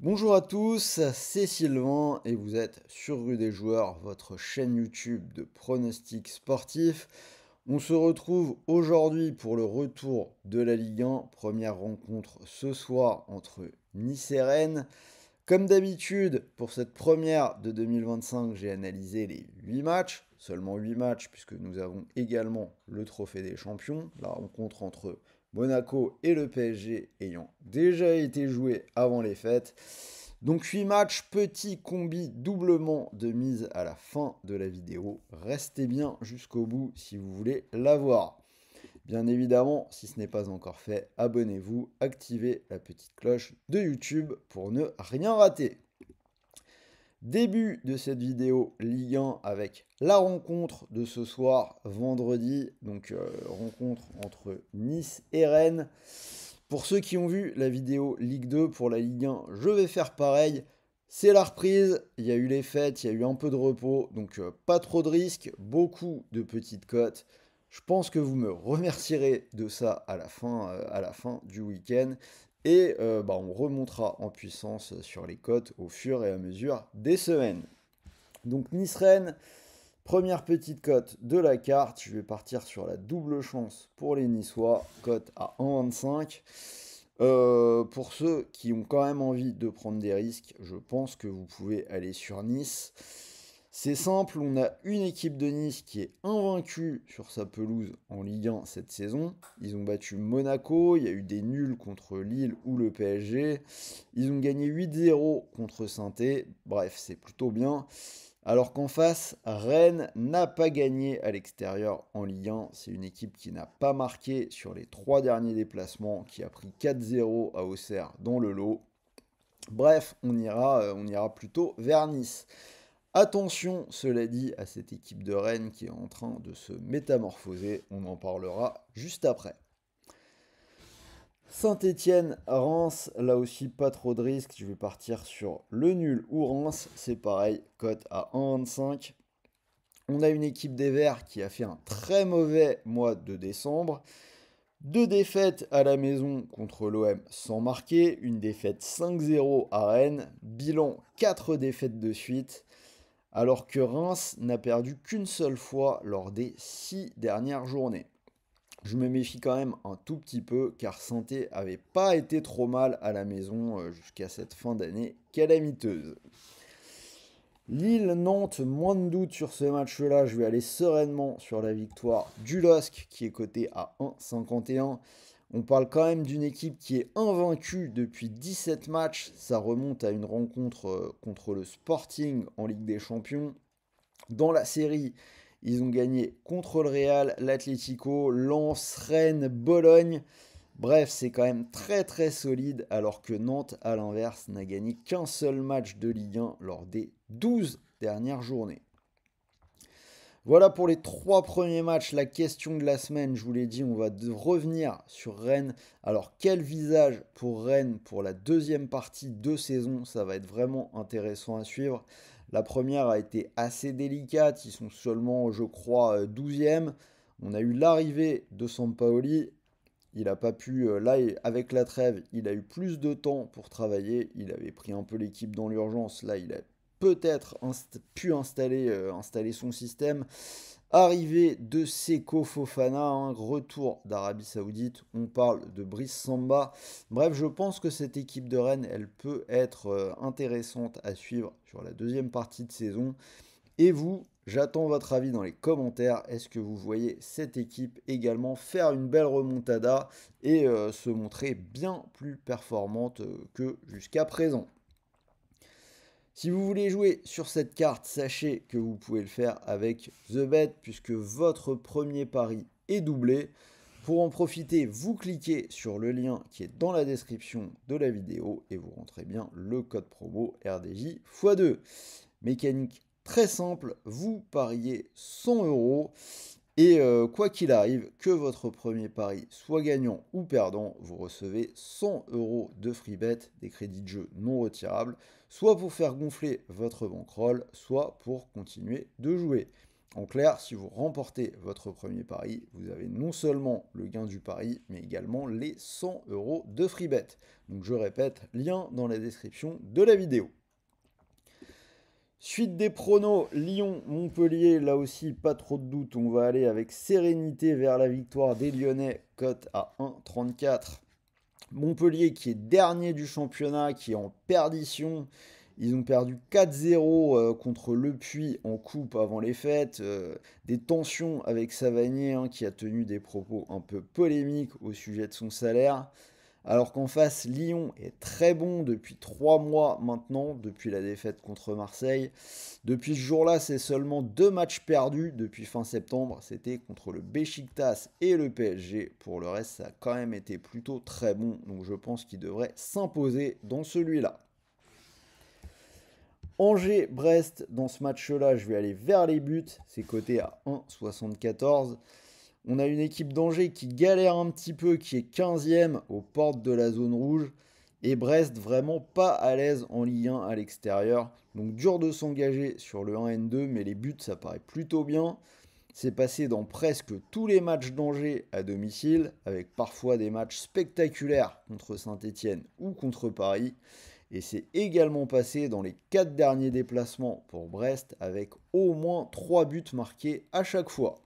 Bonjour à tous, c'est Sylvain et vous êtes sur Rue des Joueurs, votre chaîne YouTube de pronostics sportifs. On se retrouve aujourd'hui pour le retour de la Ligue 1, première rencontre ce soir entre Nice et Rennes. Comme d'habitude, pour cette première de 2025, j'ai analysé les 8 matchs, seulement 8 matchs puisque nous avons également le Trophée des Champions, la rencontre entre Monaco et le PSG ayant déjà été jouée avant les fêtes. Donc 8 matchs, petit combi doublement de mise à la fin de la vidéo. Restez bien jusqu'au bout si vous voulez la voir. Bien évidemment, si ce n'est pas encore fait, abonnez-vous, activez la petite cloche de YouTube pour ne rien rater. Début de cette vidéo Ligue 1 avec la rencontre de ce soir, vendredi, donc rencontre entre Nice et Rennes. Pour ceux qui ont vu la vidéo Ligue 2 pour la Ligue 1, je vais faire pareil. C'est la reprise, il y a eu les fêtes, il y a eu un peu de repos, donc pas trop de risques, beaucoup de petites cotes. Je pense que vous me remercierez de ça à la fin du week-end. Et on remontera en puissance sur les cotes au fur et à mesure des semaines. Donc Nice-Rennes, première petite cote de la carte. Je vais partir sur la double chance pour les Niçois, cote à 1,25. Pour ceux qui ont quand même envie de prendre des risques, je pense que vous pouvez aller sur Nice. C'est simple, on a une équipe de Nice qui est invaincue sur sa pelouse en Ligue 1 cette saison. Ils ont battu Monaco, il y a eu des nuls contre Lille ou le PSG. Ils ont gagné 8-0 contre Saint-Étienne. Bref, c'est plutôt bien. Alors qu'en face, Rennes n'a pas gagné à l'extérieur en Ligue 1. C'est une équipe qui n'a pas marqué sur les 3 derniers déplacements, qui a pris 4-0 à Auxerre dans le lot. Bref, on ira plutôt vers Nice. Attention, cela dit, à cette équipe de Rennes qui est en train de se métamorphoser. On en parlera juste après. Saint-Étienne, Reims, là aussi pas trop de risques. Je vais partir sur le nul ou Reims. C'est pareil, cote à 1,25. On a une équipe des Verts qui a fait un très mauvais mois de décembre. Deux défaites à la maison contre l'OM sans marquer. Une défaite 5-0 à Rennes. Bilan 4 défaites de suite. Alors que Reims n'a perdu qu'une seule fois lors des 6 dernières journées. Je me méfie quand même un tout petit peu car Saint-Étienne avait pas été trop mal à la maison jusqu'à cette fin d'année calamiteuse. Lille-Nantes, moins de doute sur ce match-là. Je vais aller sereinement sur la victoire du LOSC qui est coté à 1,51. On parle quand même d'une équipe qui est invaincue depuis 17 matchs. Ça remonte à une rencontre contre le Sporting en Ligue des Champions. Dans la série, ils ont gagné contre le Real, l'Atlético, Lens, Rennes, Bologne. Bref, c'est quand même très très solide, alors que Nantes, à l'inverse, n'a gagné qu'un seul match de Ligue 1 lors des 12 dernières journées. Voilà pour les 3 premiers matchs, la question de la semaine, je vous l'ai dit, on va revenir sur Rennes. Alors quel visage pour Rennes pour la deuxième partie de saison, ça va être vraiment intéressant à suivre. La première a été assez délicate, ils sont seulement je crois 12e. On a eu l'arrivée de Sampaoli, il n'a pas pu, là avec la trêve, il a eu plus de temps pour travailler, il avait pris un peu l'équipe dans l'urgence, là il a peut-être pu installer son système. Arrivée de Seko Fofana, un retour d'Arabie Saoudite, on parle de Brice Samba. Bref, je pense que cette équipe de Rennes, elle peut être intéressante à suivre sur la deuxième partie de saison. Et vous, j'attends votre avis dans les commentaires. Est-ce que vous voyez cette équipe également faire une belle remontada et se montrer bien plus performante que jusqu'à présent? Si vous voulez jouer sur cette carte, sachez que vous pouvez le faire avec The Bet puisque votre premier pari est doublé. Pour en profiter, vous cliquez sur le lien qui est dans la description de la vidéo et vous rentrez bien le code promo RDJ x2. Mécanique très simple, vous pariez 100 euros et quoi qu'il arrive, que votre premier pari soit gagnant ou perdant, vous recevez 100 euros de free bet, des crédits de jeu non retirables, soit pour faire gonfler votre bankroll, soit pour continuer de jouer. En clair, si vous remportez votre premier pari, vous avez non seulement le gain du pari, mais également les 100 € de free bet. Donc je répète, lien dans la description de la vidéo. Suite des pronos, Lyon-Montpellier, là aussi pas trop de doute, on va aller avec sérénité vers la victoire des Lyonnais, cote à 1,34. Montpellier qui est dernier du championnat, qui est en perdition. Ils ont perdu 4-0 contre Le Puy en coupe avant les fêtes. Des tensions avec Savanier hein, qui a tenu des propos un peu polémiques au sujet de son salaire. Alors qu'en face, Lyon est très bon depuis 3 mois maintenant, depuis la défaite contre Marseille. Depuis ce jour-là, c'est seulement 2 matchs perdus depuis fin septembre. C'était contre le Beşiktaş et le PSG. Pour le reste, ça a quand même été plutôt très bon. Donc je pense qu'il devrait s'imposer dans celui-là. Angers-Brest, dans ce match-là, je vais aller vers les buts. C'est coté à 1,74. On a une équipe d'Angers qui galère un petit peu, qui est 15e aux portes de la zone rouge. Et Brest vraiment pas à l'aise en Ligue 1 à l'extérieur. Donc dur de s'engager sur le 1N2, mais les buts ça paraît plutôt bien. C'est passé dans presque tous les matchs d'Angers à domicile, avec parfois des matchs spectaculaires contre Saint-Etienne ou contre Paris. Et c'est également passé dans les 4 derniers déplacements pour Brest, avec au moins 3 buts marqués à chaque fois.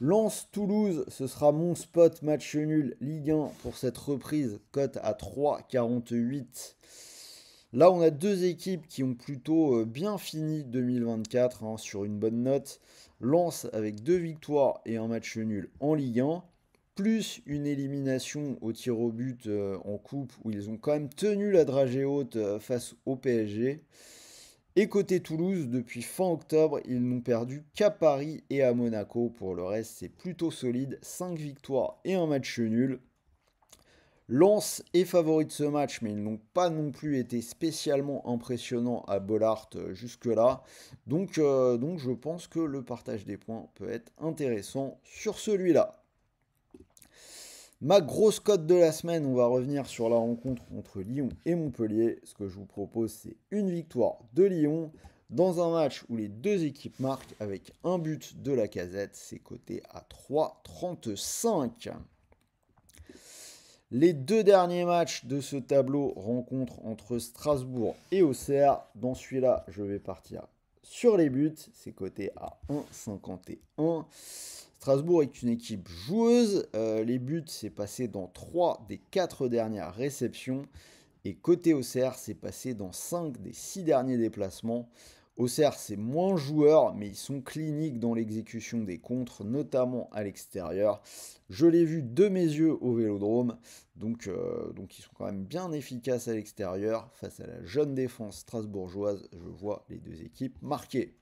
Lens-Toulouse, ce sera mon spot match nul Ligue 1 pour cette reprise, cote à 3,48. Là, on a deux équipes qui ont plutôt bien fini 2024 hein, sur une bonne note. Lens avec 2 victoires et un match nul en Ligue 1, plus une élimination au tir au but en coupe où ils ont quand même tenu la dragée haute face au PSG. Et côté Toulouse, depuis fin octobre, ils n'ont perdu qu'à Paris et à Monaco. Pour le reste, c'est plutôt solide. 5 victoires et un match nul. Lens est favori de ce match, mais ils n'ont pas non plus été spécialement impressionnants à Bollaert jusque-là. Donc je pense que le partage des points peut être intéressant sur celui-là. Ma grosse cote de la semaine, on va revenir sur la rencontre entre Lyon et Montpellier. Ce que je vous propose, c'est une victoire de Lyon dans un match où les deux équipes marquent avec un but de Lacazette. C'est coté à 3,35. Les deux derniers matchs de ce tableau, rencontre entre Strasbourg et Auxerre. Dans celui-là, je vais partir sur les buts. C'est coté à 1,51. Strasbourg est une équipe joueuse. Les buts, c'est passé dans 3 des 4 dernières réceptions. Et côté Auxerre, c'est passé dans 5 des 6 derniers déplacements. Auxerre, c'est moins joueur, mais ils sont cliniques dans l'exécution des contres, notamment à l'extérieur. Je l'ai vu de mes yeux au Vélodrome, donc ils sont quand même bien efficaces à l'extérieur. Face à la jeune défense strasbourgeoise, je vois les deux équipes marquées.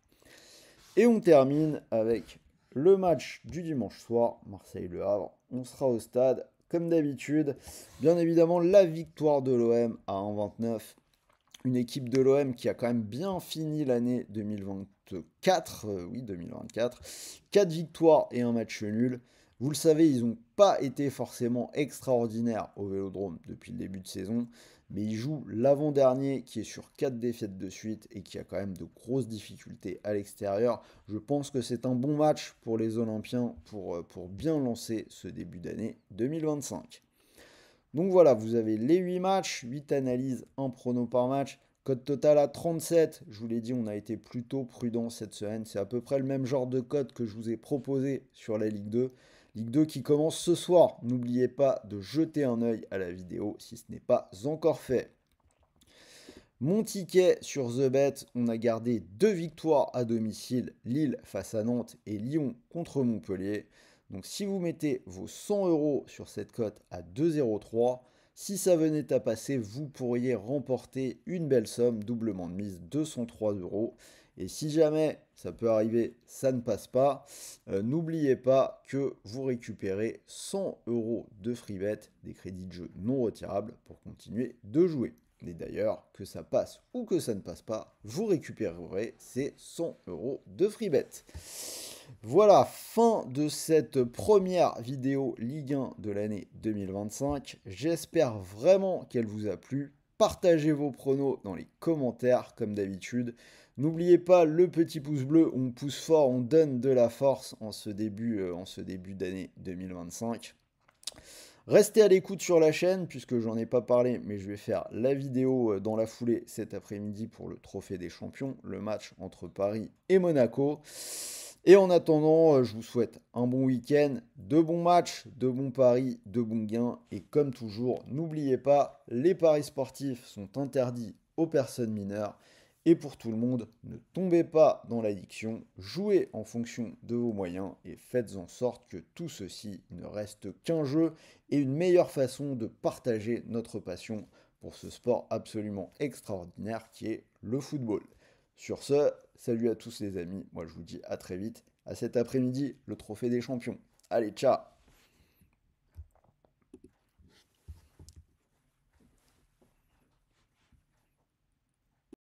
Et on termine avec le match du dimanche soir, Marseille-Le Havre. On sera au stade, comme d'habitude. Bien évidemment, la victoire de l'OM à 1,29. Une équipe de l'OM qui a quand même bien fini l'année 2024. 2024. 4 victoires et un match nul. Vous le savez, ils n'ont pas été forcément extraordinaires au Vélodrome depuis le début de saison. Mais ils jouent l'avant-dernier qui est sur 4 défaites de suite et qui a quand même de grosses difficultés à l'extérieur. Je pense que c'est un bon match pour les Olympiens pour bien lancer ce début d'année 2025. Donc voilà, vous avez les 8 matchs, 8 analyses, 1 prono par match. Code total à 37. Je vous l'ai dit, on a été plutôt prudent cette semaine. C'est à peu près le même genre de code que je vous ai proposé sur la Ligue 2. Ligue 2 qui commence ce soir. N'oubliez pas de jeter un œil à la vidéo si ce n'est pas encore fait. Mon ticket sur The Bet, on a gardé 2 victoires à domicile, Lille face à Nantes et Lyon contre Montpellier. Donc si vous mettez vos 100 € sur cette cote à 2,03, si ça venait à passer, vous pourriez remporter une belle somme, doublement de mise, 203 €. Et si jamais ça peut arriver, ça ne passe pas, n'oubliez pas que vous récupérez 100 € de free bet, des crédits de jeu non retirables pour continuer de jouer. Et d'ailleurs, que ça passe ou que ça ne passe pas, vous récupérerez ces 100 € de free bet. Voilà, fin de cette première vidéo Ligue 1 de l'année 2025. J'espère vraiment qu'elle vous a plu. partagez vos pronos dans les commentaires comme d'habitude. N'oubliez pas le petit pouce bleu, on pousse fort, on donne de la force en ce début d'année 2025. Restez à l'écoute sur la chaîne, puisque j'en ai pas parlé, mais je vais faire la vidéo dans la foulée cet après-midi pour le Trophée des Champions, le match entre Paris et Monaco. Et en attendant, je vous souhaite un bon week-end, de bons matchs, de bons paris, de bons gains. Et comme toujours, n'oubliez pas, les paris sportifs sont interdits aux personnes mineures. Et pour tout le monde, ne tombez pas dans l'addiction, jouez en fonction de vos moyens et faites en sorte que tout ceci ne reste qu'un jeu et une meilleure façon de partager notre passion pour ce sport absolument extraordinaire qui est le football. Sur ce, salut à tous les amis, moi je vous dis à très vite, à cet après-midi, le Trophée des Champions. Allez, ciao!